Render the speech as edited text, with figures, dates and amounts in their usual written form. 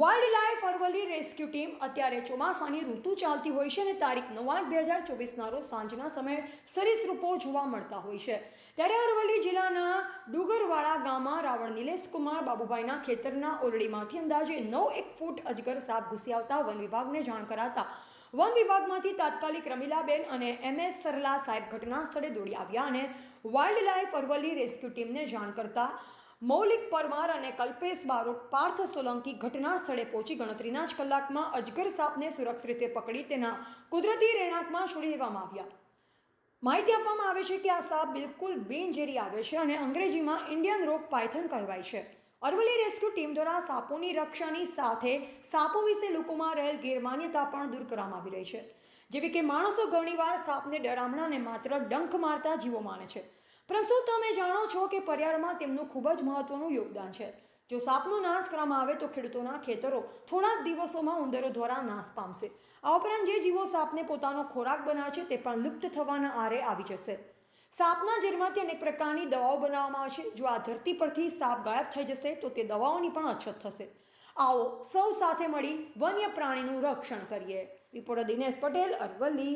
Wild life Aravalli rescue team અત્યારે ચોમાસાની ઋતુ ચાલતી હોય છે અને તારીખ 9/8/2024ના રોજ સાંજના સમયે સરીસૃપો જોવા મળતા હોય છે। ત્યારે અરવલ્લી જિલ્લાના ડુગરવાડા ગામમાં રાવણ નિલેશકુમાર બાબુભાઈના ખેતરના ઓરડીમાંથી અંદાજે 9 ફૂટ અજગર સાપ ઘૂસી આવતા વન વિભાગને જાણ કરાતા વન વિભાગમાંથી તાત્કાલિક રમીલાબેન અને MS સરલા સાહેબ ઘટના સ્થળે દોડી આવ્યા અને વાઇલ્ડ લાઇફ અરવલ્લી રેસ્ક્યુ ટીમને જાણ કરતા મૌલિક પરમાર અને કલ્પેશ બારોટ પાર્થ સોલંકી ઘટના સ્થળે પહોંચી ગણતરીના જ કલાકમાં અજગર સાપને સુરક્ષિત રીતે પકડી તેના કુદરતી રહેણાંકમાં છોડી દેવામાં આવ્યા। માહિતી આપવામાં આવે છે કે આ સાપ બિલકુલ બિનઝેરી આવે છે અને અંગ્રેજીમાં ઇન્ડિયન રોક પાયથન કહેવાય છે। અરવલ્લી રેસ્ક્યુ ટીમ દ્વારા સાપોની રક્ષાની સાથે સાપો વિશે લોકોમાં રહેલ ગેરમાન્યતા પણ દૂર કરવામાં આવી રહી છે, જેવી કે માણસો ઘણીવાર સાપને ડરામણા અને માત્ર ડંખ મારતા જીવો માને છે, પરંતુ તમે જાણો છો કે પર્યાવરણમાં તેમનું ખૂબ જ મહત્વનું યોગદાન છે। જો સાપનો નાશ કરવામાં આવે તો ખેડૂતોના ખેતરો થોડા જ દિવસોમાં ઉંદરો દ્વારા નાશ પામશે। આ ઉપરાંત જે જીવો સાપને પોતાનો ખોરાક બનાવે છે તે પણ લુપ્ત થવાના આરે આવી જશે। સાપના ઝેરમાંથી અનેક પ્રકારની દવાઓ બનાવવામાં આવશે। જો આ ધરતી પરથી સાપ ગાયબ થઈ જશે તો તે દવાઓની પણ અછત થશે। આવો સૌ સાથે મળી વન્ય પ્રાણીનું રક્ષણ કરીએ। રિપોર્ટર દિનેશ પટેલ, અરવલ્લી।